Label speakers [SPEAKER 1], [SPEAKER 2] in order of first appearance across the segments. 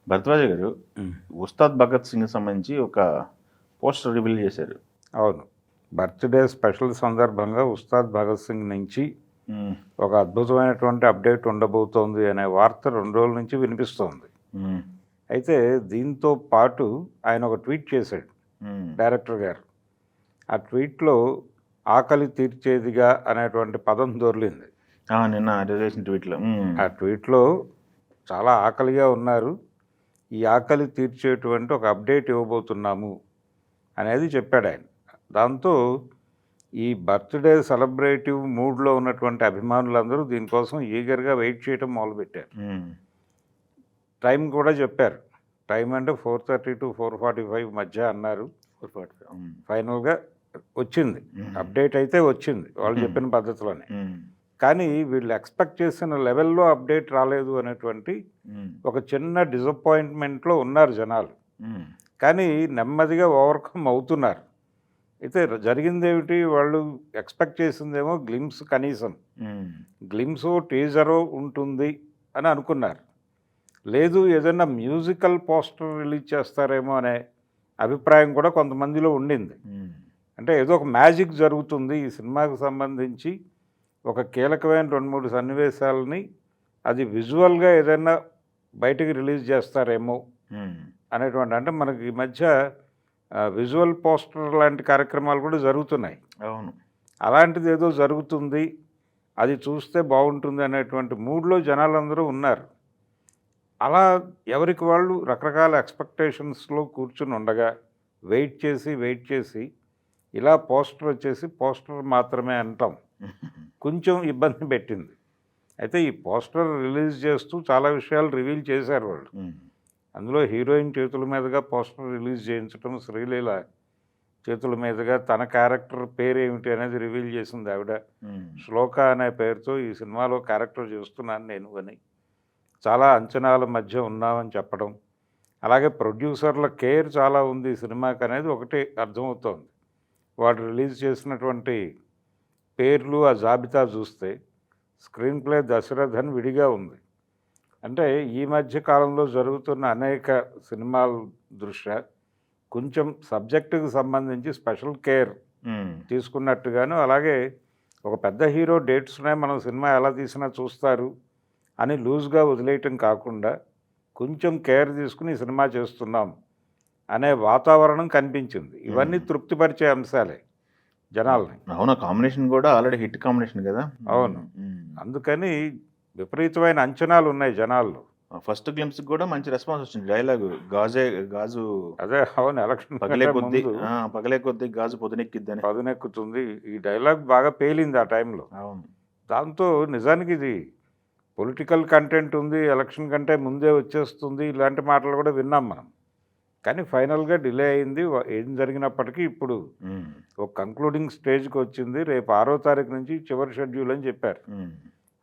[SPEAKER 1] భరద్వాజ గారు
[SPEAKER 2] హ్మ్.
[SPEAKER 1] ఉస్తాద్ భగత్ సింగ్ సంబంధించి ఒక పోస్టర్ రివీల్ చేశారు.
[SPEAKER 2] అవును. బర్త్‌డే స్పెషల్ సందర్భంగా ఉస్తాద్ భగత్ సింగ్ నుంచి
[SPEAKER 1] హ్మ్.
[SPEAKER 2] ఒక అద్భుతమైనటువంటి అప్డేట్ ఉండబోతోంది అనే వార్త 2 రోజుల నుంచి వినిపిస్తోంది.
[SPEAKER 1] హ్మ్.
[SPEAKER 2] అయితే దీంతో పాటు ఆయన ఒక ట్వీట్ చేశాడు
[SPEAKER 1] హ్మ్.
[SPEAKER 2] డైరెక్టర్ గారు. ఆ ట్వీట్‌లో ఆకలి తీర్చేదిగా అనేటువంటి పదం దొర్లింది.
[SPEAKER 1] నిన్న చేసిన ట్వీట్‌లో.
[SPEAKER 2] ఆ ట్వీట్‌లో చాలా ఆకలిగా ఉన్నారు. ఈ ఆకలి తీర్చేటువంటి ఒక అప్డేట్ ఇవ్వబోతున్నాము అనేది చెప్పాడాయన. దాంతో ఈ బర్త్‌డే సెలబ్రేటివ్ మూడ్‌లో ఉన్నటువంటి అభిమానులందరూ దీనికోసం ఈగర్‌గా వెయిట్ చేయటం మొదలుపెట్టారు.
[SPEAKER 1] హ్మ్.
[SPEAKER 2] టైం కూడా చెప్పారు. టైం అంటే 4:30-4:45 మధ్య అన్నారు.
[SPEAKER 1] 445.
[SPEAKER 2] ఫైనల్‌గా వచ్చింది. అప్డేట్ అయితే వచ్చింది వాళ్ళు చెప్పిన పద్ధతిలోనే. కానీ వీళ్ళు ఎక్స్‌పెక్ట్ చేసిన లెవెల్‌లో అప్డేట్ రాలేదు అనేటువంటి ఒక చిన్న డిసప్పాయింట్‌మెంట్‌లో ఉన్నారు జనాలు. కానీ నెమ్మదిగా ఓవర్‌కమ్ అవుతున్నారు. అయితే జరిగిందేమిటి, వాళ్ళు ఎక్స్‌పెక్ట్ చేసిందేమో గ్లిమ్స్ కనీసం. గ్లిమ్సో, టీజరో ఉంటుంది అని అనుకున్నారు. లేదు ఏదైనా మ్యూజికల్ పోస్టర్ రిలీజ్ చేస్తారేమో అనే అభిప్రాయం కూడా కొంతమందిలో ఉండింది. అంటే ఏదో ఒక మ్యాజిక్ జరుగుతుంది ఈ సినిమాకు సంబంధించి, ఒక కీలకమైన 2-3 సన్నివేశాలని అది విజువల్గా ఏదైనా బయటికి రిలీజ్ చేస్తారేమో అనేటువంటి, అంటే మనకి ఈ మధ్య విజువల్ పోస్టర్ లాంటి కార్యక్రమాలు కూడా జరుగుతున్నాయి.
[SPEAKER 1] అవును.
[SPEAKER 2] అలాంటిది ఏదో జరుగుతుంది, అది చూస్తే బాగుంటుంది అనేటువంటి మూడ్లో జనాలందరూ ఉన్నారు. అలా ఎవరికి వాళ్ళు రకరకాల ఎక్స్పెక్టేషన్స్లో కూర్చుని ఉండగా వెయిట్ చేసి ఇలా పోస్టర్ వచ్చేసి పోస్టర్ మాత్రమే అంటాం కొంచెం ఇబ్బంది పెట్టింది. అయితే ఈ పోస్టర్ రిలీజ్ చేస్తూ చాలా విషయాలు రివీల్ చేశారు వాళ్ళు. అందులో హీరోయిన్ చేతుల మీదుగా పోస్టర్ రిలీజ్ చేయించడం, శ్రీలీల చేతుల మీదుగా తన క్యారెక్టర్ పేరు ఏమిటి అనేది రివీల్ చేసింది ఆవిడ. శ్లోక అనే పేరుతో ఈ సినిమాలో క్యారెక్టర్ చేస్తున్నాను నేను అని, చాలా అంచనాల మధ్య ఉన్నామని చెప్పడం, అలాగే ప్రొడ్యూసర్ల కేర్ చాలా ఉంది ఈ సినిమాకి అనేది ఒకటి అర్థమవుతోంది. వాడు రిలీజ్ చేసినటువంటి పేర్లు ఆ జాబితా చూస్తే స్క్రీన్ ప్లే దశరథ్ అని విడిగా ఉంది. అంటే ఈ మధ్య కాలంలో జరుగుతున్న అనేక సినిమాల దృష్ట్యా కొంచెం సబ్జెక్టుకు సంబంధించి స్పెషల్ కేర్ తీసుకున్నట్టుగాను, అలాగే ఒక పెద్ద హీరో డేట్స్నే మనం సినిమా ఎలా తీసినా చూస్తారు అని లూజ్గా వదిలేయటం కాకుండా కొంచెం కేర్ తీసుకుని సినిమా చేస్తున్నాం అనే వాతావరణం కనిపించింది. ఇవన్నీ తృప్తిపరిచే అంశాలే జనాల్ని.
[SPEAKER 1] అవును. కాంబినేషన్ కూడా ఆల్రెడీ హిట్ కాంబినేషన్ కదా.
[SPEAKER 2] అవును. అందుకని విపరీతమైన అంచనాలు ఉన్నాయి జనాల్లో.
[SPEAKER 1] ఫస్ట్ గ్లిమ్స్ కూడా మంచి రెస్పాన్స్ వచ్చింది. డైలాగు గాజు
[SPEAKER 2] అదే, అవును. ఎలక్షన్
[SPEAKER 1] పగలే కొద్దీ గాజు
[SPEAKER 2] పదునెక్కుతుంది. ఈ డైలాగ్ బాగా పేలింది ఆ టైంలో.
[SPEAKER 1] అవును.
[SPEAKER 2] దాంతో నిజానికి ఇది పొలిటికల్ కంటెంట్ ఉంది, ఎలక్షన్ కంటే ముందే వచ్చేస్తుంది, ఇలాంటి మాటలు కూడా విన్నాం మనం. కానీ ఫైనల్గా డిలే అయింది. ఏం జరిగినప్పటికీ ఇప్పుడు ఒక కంక్లూడింగ్ స్టేజ్కి వచ్చింది. రేపు 6వ తారీఖు నుంచి చివరి షెడ్యూల్ అని చెప్పారు.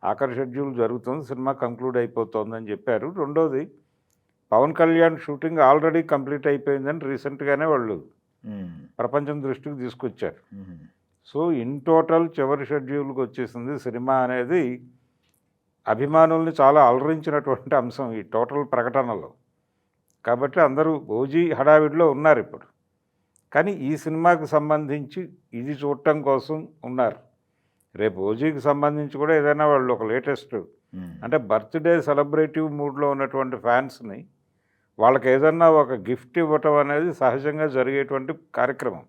[SPEAKER 2] ఆఖరి షెడ్యూల్ జరుగుతుంది, సినిమా కంక్లూడ్ అయిపోతుందని చెప్పారు. రెండోది, Pawan Kalyan shooting already complete అయిపోయిందని రీసెంట్గానే వాళ్ళు ప్రపంచం దృష్టికి తీసుకొచ్చారు. సో ఇన్ టోటల్ చివరి షెడ్యూల్కి వచ్చేసింది సినిమా అనేది అభిమానుల్ని చాలా అలరించినటువంటి అంశం ఈ టోటల్ ప్రకటనలో. కాబట్టి అందరూ ఓజీ హడావిడిలో ఉన్నారు ఇప్పుడు. కానీ ఈ సినిమాకి సంబంధించి ఇది చూడటం కోసం ఉన్నారు. రేపు ఓజీకి సంబంధించి కూడా ఏదైనా వాళ్ళు ఒక లేటెస్ట్, అంటే బర్త్డే సెలబ్రేటివ్ మూడ్లో ఉన్నటువంటి ఫ్యాన్స్ని వాళ్ళకి ఏదన్నా ఒక గిఫ్ట్ ఇవ్వటం అనేది సహజంగా జరిగేటువంటి కార్యక్రమం.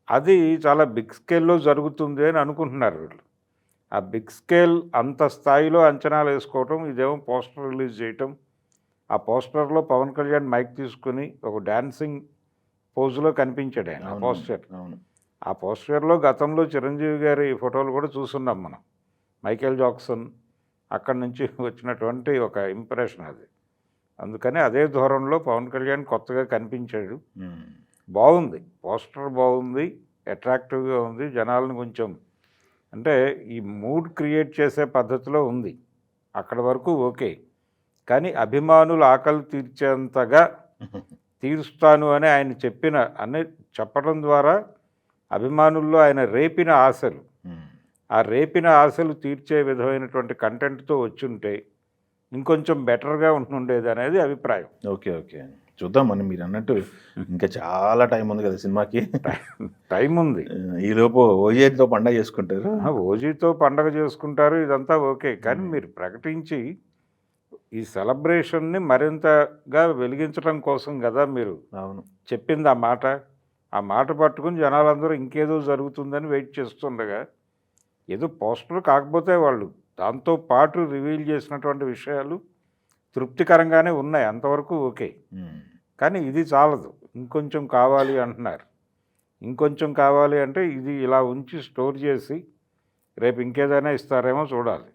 [SPEAKER 2] అది చాలా బిగ్ స్కేల్లో జరుగుతుంది అని అనుకుంటున్నారు వీళ్ళు. ఆ బిగ్ స్కేల్ అంత స్థాయిలో అంచనాలు వేసుకోవటం, ఇదేమో పోస్టర్ రిలీజ్ చేయటం, ఆ పోస్టర్లో పవన్ కళ్యాణ్ మైక్ తీసుకుని ఒక డాన్సింగ్ పోజులో కనిపించాడు ఆయన. ఆ పోస్టర్, ఆ పోస్టర్లో గతంలో చిరంజీవి గారి ఫోటోలు కూడా చూస్తున్నాం మనం. మైకేల్ జాక్సన్ అక్కడి నుంచి వచ్చినటువంటి ఒక ఇంప్రెషన్ అది. అందుకని అదే ధోరణిలో పవన్ కళ్యాణ్ కొత్తగా కనిపించాడు. బాగుంది, పోస్టర్ బాగుంది, అట్రాక్టివ్గా ఉంది, జనాలను కొంచెం అంటే ఈ మూడ్ క్రియేట్ చేసే పద్ధతిలో ఉంది. అక్కడి వరకు ఓకే. కానీ అభిమానులు ఆకలి తీర్చేంతగా తీరుస్తాను అని ఆయన చెప్పడం ద్వారా అభిమానుల్లో ఆయన రేపిన ఆశలు, ఆ రేపిన ఆశలు తీర్చే విధమైనటువంటి కంటెంట్తో వచ్చుంటే ఇంకొంచెం బెటర్గా ఉంటుండేది అనేది అభిప్రాయం.
[SPEAKER 1] ఓకే. ఓకే. చూద్దాం మనం మీరు అన్నట్టు ఇంకా చాలా టైం ఉంది కదా సినిమాకి.
[SPEAKER 2] టైం ఉంది.
[SPEAKER 1] ఈలోపు ఓజీతో పండగ చేసుకుంటారు.
[SPEAKER 2] ఓజీతో పండగ చేసుకుంటారు, ఇదంతా ఓకే. కానీ మీరు ప్రకటించి ఈ సెలబ్రేషన్ని మరింతగా వెలిగించడం కోసం కదా మీరు
[SPEAKER 1] అవును.
[SPEAKER 2] చెప్పింది ఆ మాట పట్టుకుని జనాలందరూ ఇంకేదో జరుగుతుందని వెయిట్ చేస్తుండగా ఏదో పోస్టర్ కాకపోతే వాళ్ళు దాంతో పాటు రివీల్ చేసినటువంటి విషయాలు తృప్తికరంగానే ఉన్నాయి, అంతవరకు ఓకే. కానీ ఇది చాలదు, ఇంకొంచెం కావాలి అంటున్నారు. ఇంకొంచెం కావాలి అంటే ఇది ఇలా ఉంచి స్టోర్ చేసి రేపు ఇంకేదైనా ఇస్తారేమో చూడాలి.